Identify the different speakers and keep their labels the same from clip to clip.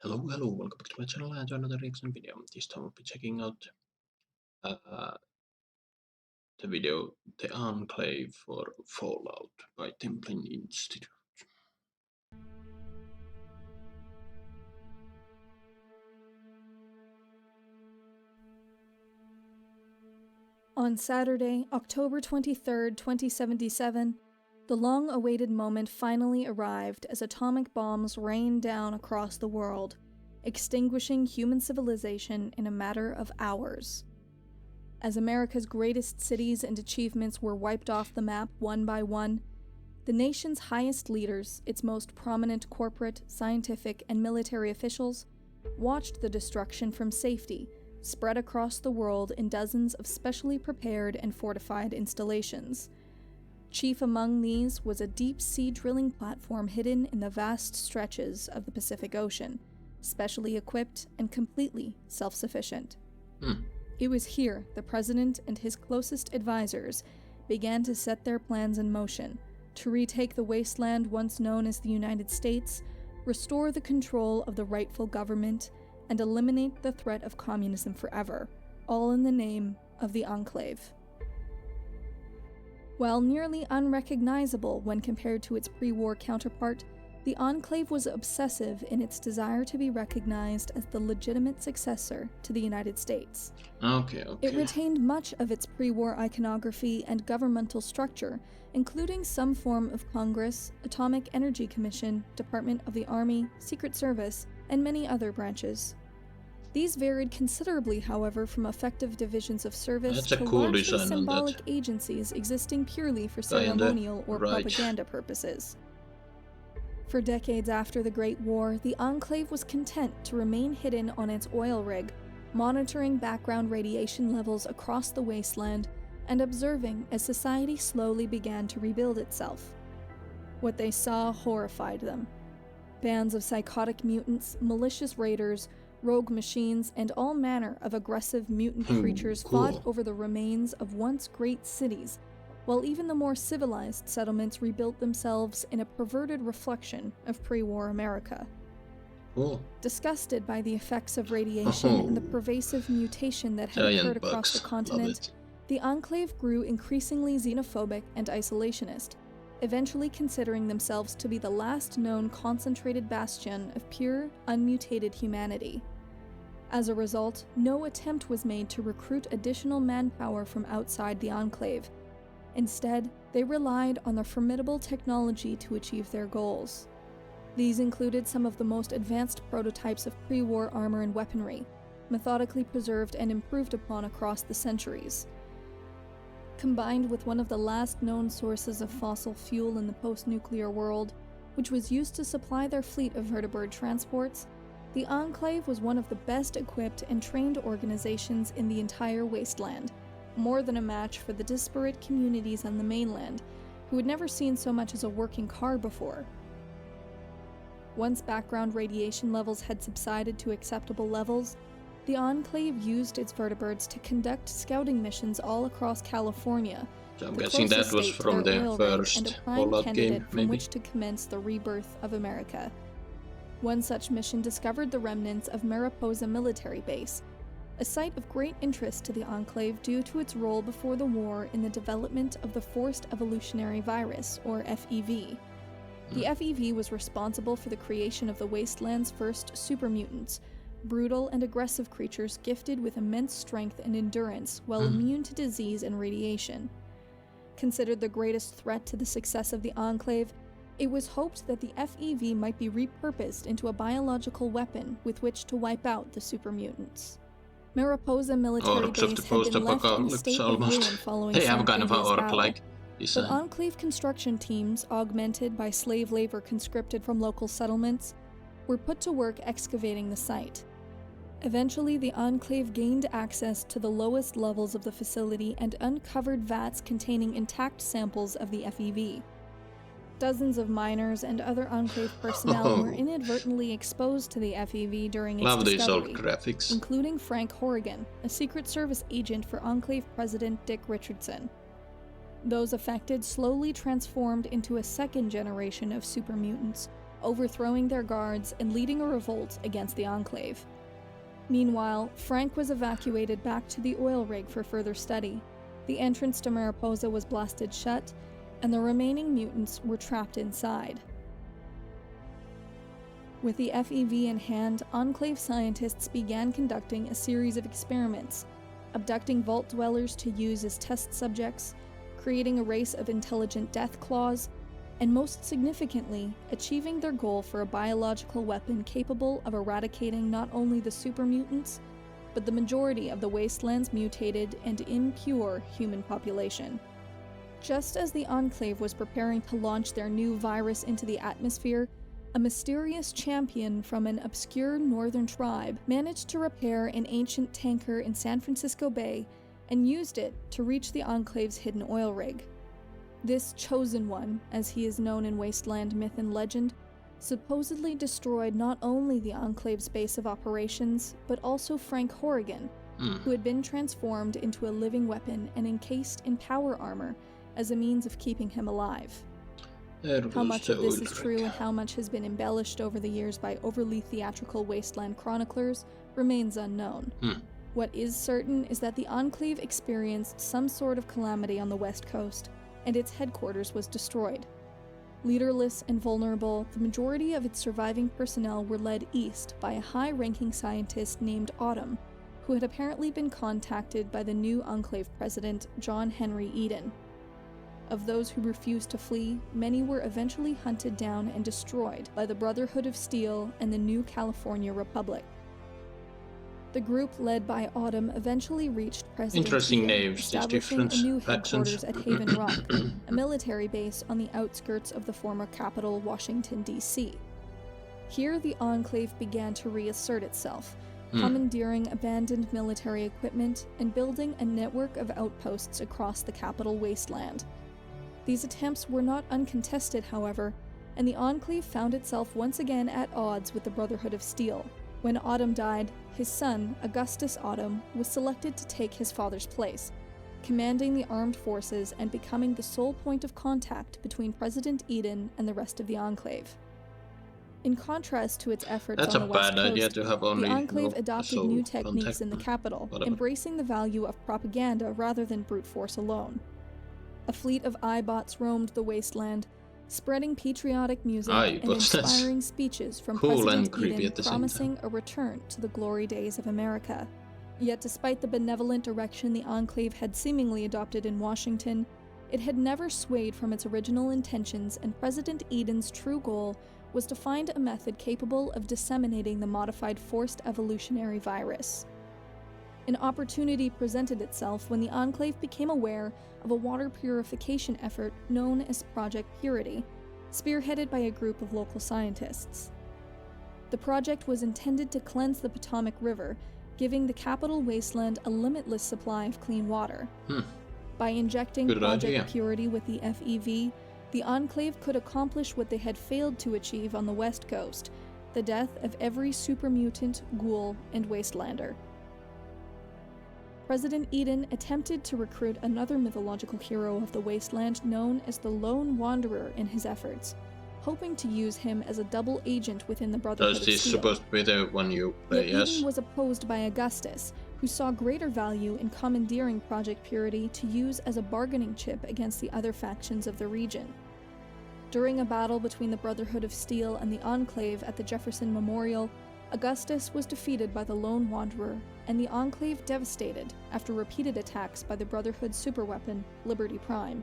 Speaker 1: Hello, welcome back to my channel and to another reaction video. This time we'll be checking out uh, the video The Enclave for Fallout by Templin Institute.
Speaker 2: On Saturday, October 23rd, 2077, the long-awaited moment finally arrived as atomic bombs rained down across the world, extinguishing human civilization in a matter of hours. As America's greatest cities and achievements were wiped off the map one by one, the nation's highest leaders, its most prominent corporate, scientific, and military officials, watched the destruction from safety, spread across the world in dozens of specially prepared and fortified installations. Chief among these was a deep-sea drilling platform hidden in the vast stretches of the Pacific Ocean, specially equipped and completely self-sufficient. It was here the president and his closest advisors began to set their plans in motion to retake the wasteland once known as the United States, restore the control of the rightful government, and eliminate the threat of communism forever, all in the name of the Enclave. While nearly unrecognizable when compared to its pre-war counterpart, the Enclave was obsessive in its desire to be recognized as the legitimate successor to the United States. It retained much of its pre-war iconography and governmental structure, including some form of Congress, Atomic Energy Commission, Department of the Army, Secret Service, and many other branches. These varied considerably, however, from effective divisions of service to largely symbolic agencies existing purely for ceremonial or propaganda purposes. For decades after the Great War, the Enclave was content to remain hidden on its oil rig, monitoring background radiation levels across the wasteland and observing as society slowly began to rebuild itself. What they saw horrified them. Bands of psychotic mutants, malicious raiders, rogue machines, and all manner of aggressive mutant creatures fought over the remains of once great cities, while even the more civilized settlements rebuilt themselves in a perverted reflection of pre-war America. Disgusted by the effects of radiation and the pervasive mutation that had occurred across the continent, the Enclave grew increasingly xenophobic and isolationist, eventually considering themselves to be the last known concentrated bastion of pure, unmutated humanity. As a result, no attempt was made to recruit additional manpower from outside the Enclave. Instead, they relied on their formidable technology to achieve their goals. These included some of the most advanced prototypes of pre-war armor and weaponry, methodically preserved and improved upon across the centuries. Combined with one of the last known sources of fossil fuel in the post-nuclear world, which was used to supply their fleet of vertibird transports, the Enclave was one of the best equipped and trained organizations in the entire wasteland, more than a match for the disparate communities on the mainland, who had never seen so much as a working car before. Once background radiation levels had subsided to acceptable levels, the Enclave used its vertibirds to conduct scouting missions all across California,
Speaker 1: So I'm guessing that was from the first Fallout game,
Speaker 2: from which to commence the rebirth of America. One such mission discovered the remnants of Mariposa Military Base, a site of great interest to the Enclave due to its role before the war in the development of the Forced Evolutionary Virus, or FEV. The FEV was responsible for the creation of the wasteland's first supermutants, brutal and aggressive creatures gifted with immense strength and endurance while immune to disease and radiation. Considered the greatest threat to the success of the Enclave, it was hoped that the FEV might be repurposed into a biological weapon with which to wipe out the supermutants. Mariposa Military Base had been left in a state of ruin following some previous battle, but Enclave construction teams, augmented by slave labor conscripted from local settlements, were put to work excavating the site. Eventually, the Enclave gained access to the lowest levels of the facility and uncovered vats containing intact samples of the FEV. Dozens of miners and other Enclave personnel were inadvertently exposed to the FEV during its discovery, including Frank Horrigan, a Secret Service agent for Enclave President Dick Richardson. Those affected slowly transformed into a second generation of supermutants, overthrowing their guards and leading a revolt against the Enclave. Meanwhile, Frank was evacuated back to the oil rig for further study. The entrance to Mariposa was blasted shut, and the remaining mutants were trapped inside. With the FEV in hand, Enclave scientists began conducting a series of experiments, abducting vault dwellers to use as test subjects, creating a race of intelligent death claws, and most significantly, achieving their goal for a biological weapon capable of eradicating not only the super mutants, but the majority of the wasteland's mutated and impure human population. Just as the Enclave was preparing to launch their new virus into the atmosphere, a mysterious champion from an obscure northern tribe managed to repair an ancient tanker in San Francisco Bay and used it to reach the Enclave's hidden oil rig. This Chosen One, as he is known in Wasteland myth and legend, supposedly destroyed not only the Enclave's base of operations, but also Frank Horrigan, who had been transformed into a living weapon and encased in power armor as a means of keeping him alive. How much of this is true and how much has been embellished over the years by overly theatrical Wasteland chroniclers remains unknown. What is certain is that the Enclave experienced some sort of calamity on the West Coast, and its headquarters was destroyed. Leaderless and vulnerable, the majority of its surviving personnel were led east by a high-ranking scientist named Autumn, who had apparently been contacted by the new Enclave president, John Henry Eden. Of those who refused to flee, many were eventually hunted down and destroyed by the Brotherhood of Steel and the New California Republic. The group led by Autumn eventually reached President
Speaker 1: Interesting
Speaker 2: Eden,
Speaker 1: names,
Speaker 2: establishing a
Speaker 1: different
Speaker 2: new
Speaker 1: accents.
Speaker 2: headquarters at Haven Rock, a military base on the outskirts of the former capital, Washington, D.C. Here, the Enclave began to reassert itself, commandeering abandoned military equipment and building a network of outposts across the capital wasteland. These attempts were not uncontested, however, and the Enclave found itself once again at odds with the Brotherhood of Steel. When Autumn died, his son, Augustus Autumn, was selected to take his father's place, commanding the armed forces and becoming the sole point of contact between President Eden and the rest of the Enclave. In contrast to its efforts
Speaker 1: That's
Speaker 2: on
Speaker 1: a
Speaker 2: the West
Speaker 1: bad idea
Speaker 2: Coast,
Speaker 1: to have only
Speaker 2: the Enclave
Speaker 1: a
Speaker 2: adopted
Speaker 1: sole
Speaker 2: new techniques in the
Speaker 1: contact.
Speaker 2: capital,
Speaker 1: Whatever.
Speaker 2: embracing the value of propaganda rather than brute force alone. A fleet of iBots roamed the wasteland, spreading patriotic music and inspiring speeches from
Speaker 1: cool
Speaker 2: President
Speaker 1: and creepy
Speaker 2: Eden
Speaker 1: at the same
Speaker 2: promising a return to the glory days of America. Yet despite the benevolent direction the Enclave had seemingly adopted in Washington, it had never swayed from its original intentions, and President Eden's true goal was to find a method capable of disseminating the modified forced evolutionary virus. An opportunity presented itself when the Enclave became aware of a water purification effort known as Project Purity, spearheaded by a group of local scientists. The project was intended to cleanse the Potomac River, giving the capital wasteland a limitless supply of clean water. By injecting
Speaker 1: Good
Speaker 2: Project
Speaker 1: idea.
Speaker 2: Purity with the FEV, the Enclave could accomplish what they had failed to achieve on the West Coast, the death of every super mutant, ghoul, and wastelander. President Eden attempted to recruit another mythological hero of the wasteland known as the Lone Wanderer in his efforts, hoping to use him as a double agent within the Brotherhood
Speaker 1: Is
Speaker 2: of
Speaker 1: this
Speaker 2: Steel.
Speaker 1: supposed to be the one you play
Speaker 2: Yet
Speaker 1: as?
Speaker 2: Eden was opposed by Augustus, who saw greater value in commandeering Project Purity to use as a bargaining chip against the other factions of the region. During a battle between the Brotherhood of Steel and the Enclave at the Jefferson Memorial, Augustus was defeated by the Lone Wanderer, and the Enclave devastated after repeated attacks by the Brotherhood's superweapon, Liberty Prime.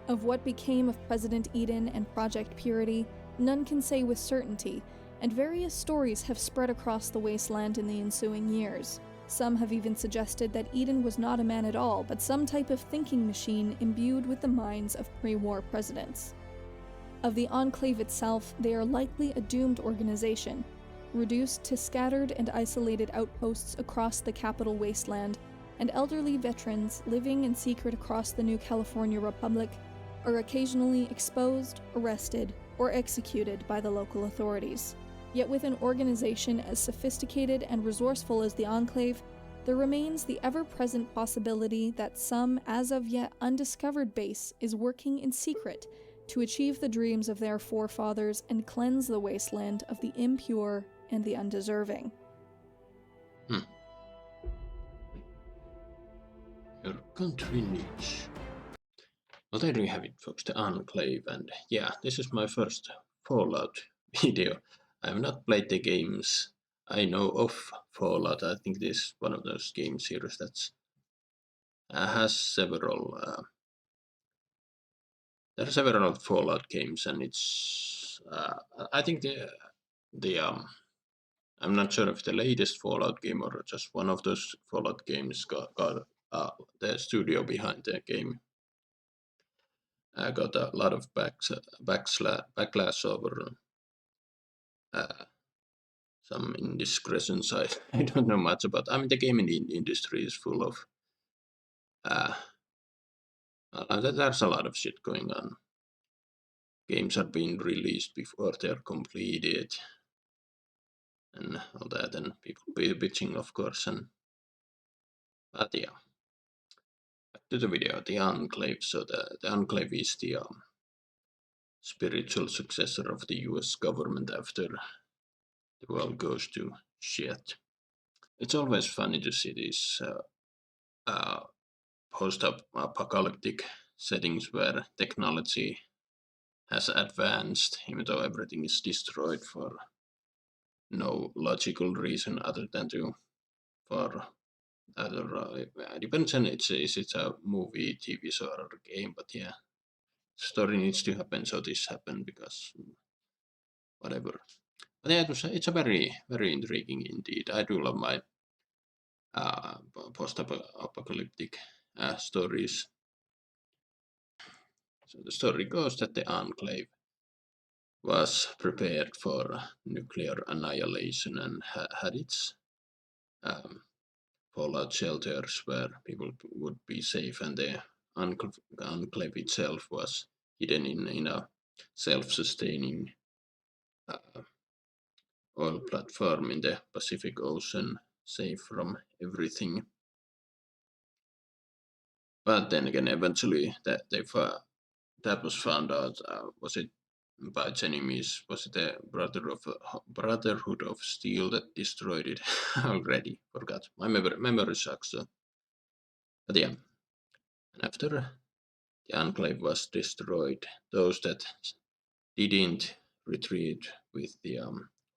Speaker 2: Of what became of President Eden and Project Purity, none can say with certainty, and various stories have spread across the wasteland in the ensuing years. Some have even suggested that Eden was not a man at all, but some type of thinking machine imbued with the minds of pre-war presidents. Of the Enclave itself, they are likely a doomed organization, reduced to scattered and isolated outposts across the capital wasteland, and elderly veterans living in secret across the New California Republic are occasionally exposed, arrested, or executed by the local authorities. Yet with an organization as sophisticated and resourceful as the Enclave, there remains the ever-present possibility that some as of yet undiscovered base is working in secret to achieve the dreams of their forefathers and cleanse the wasteland of the impure and the undeserving.
Speaker 1: Your country needs. Well, there you have it, folks, the Enclave, and yeah, this is my first Fallout video. I have not played the games. I know of Fallout. I think this is one of those game series that has several. There are several Fallout games, and it's. I think the I'm not sure if the latest Fallout game or just one of those Fallout games got the studio behind the game got a lot of backlash over some indiscretions. I don't know much about. I mean, the gaming industry is full of. There's a lot of shit going on. Games are being released before they're completed, and all that, and people be bitching, of course. But yeah, back to the video. The Enclave. So the Enclave is the spiritual successor of the U.S. government after the world goes to shit. It's always funny to see these post-apocalyptic settings where technology has advanced, even though everything is destroyed for no logical reason other than for other. Depends on it's a movie, TV show, or a game, but yeah, story needs to happen, so this happened because whatever. But yeah, it's a very intriguing indeed. I do love my uh, post-apocalyptic stories. So the story goes that the Enclave was prepared for nuclear annihilation and had its um, fallout shelters where people would be safe, and the Enclave itself was hidden in a self-sustaining uh, oil platform in the Pacific Ocean, safe from everything. But then again, eventually that was found out. Was it by its enemies? Was it the Brotherhood of Steel that destroyed it? Already forgot. My memory sucks. So. But yeah, and after the Enclave was destroyed, those that didn't retreat with the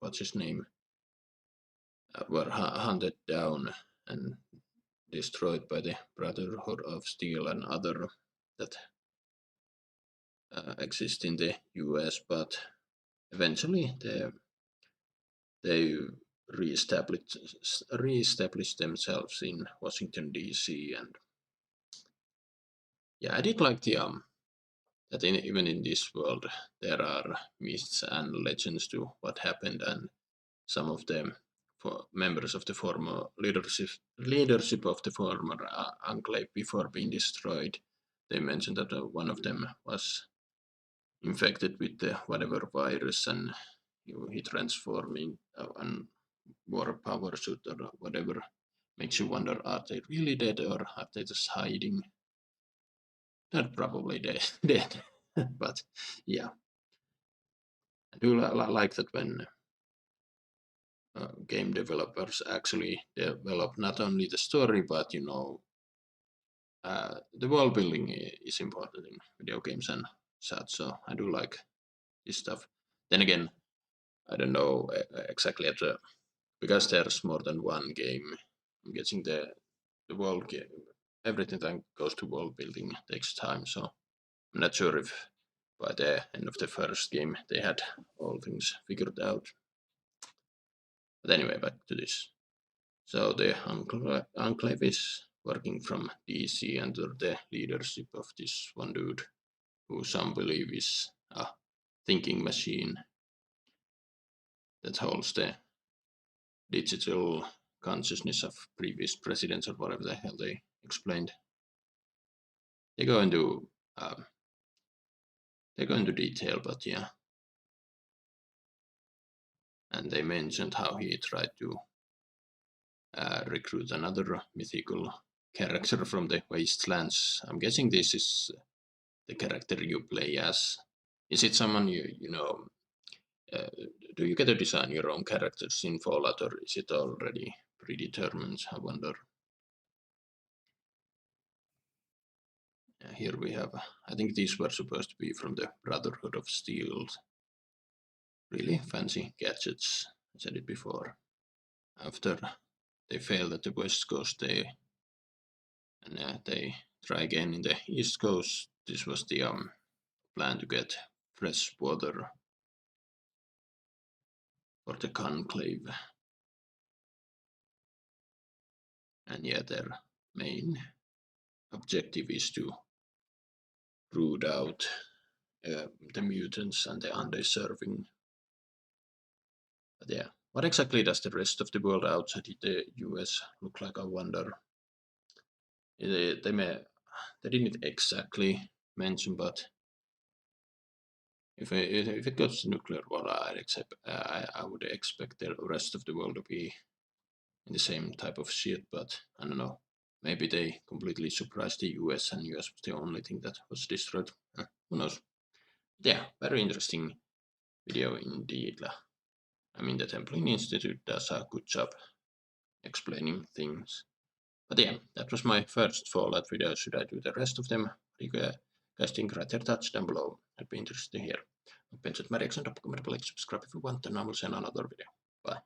Speaker 1: what's his name were hunted down and destroyed by the Brotherhood of Steel and other that exist in the US, but eventually they reestablished themselves in Washington D.C. and yeah, I did like the that even in this world there are myths and legends to what happened, and some of them for members of the former leadership of the former enclave before being destroyed. They mentioned that one of them was infected with the whatever virus, and he transformed in and wore a power suit or whatever. Makes you wonder: are they really dead or are they just hiding? They're probably dead. But yeah, I do like that when game developers actually develop not only the story but the world building is important in video games and such. So I do like this stuff. Then again, I don't know exactly at the because there's more than one game. I'm guessing the world game, everything that goes to world building takes time. So I'm not sure if by the end of the first game they had all things figured out. But anyway, back to this. So the Enclave is working from DC under the leadership of this one dude who some believe is a thinking machine that holds the digital consciousness of previous presidents or whatever the hell they explained. They go into um, they go into detail, but yeah, and they mentioned how he tried to recruit another mythical character from the Wastelands. I'm guessing this is the character you play as. Is it someone you know? Uh, do you get to design your own characters in Fallout, or is it already predetermined? I wonder. Here we have. I think these were supposed to be from the Brotherhood of Steel. Really fancy gadgets. I said it before. After they failed at the West Coast, they try again in the East Coast. This was the plan to get fresh water for the Conclave, and yeah, their main objective is to root out the mutants and the undeserving. But yeah, what exactly does the rest of the world outside the US look like? I wonder. They didn't exactly mention, but if it goes nuclear war, I would expect the rest of the world to be in the same type of shit. But I don't know. Maybe they completely surprised the US, and US was the only thing that was destroyed. Who knows? Yeah, very interesting video indeed. I mean, the Templin Institute does a good job explaining things. But yeah, that was my first Fallout video. Should I do the rest of them? You guys think? Write your thoughts down below. I'd be interested to hear. Hope you enjoyed my reaction. Don't forget to like, subscribe if you want, and I will see you in another video. Bye.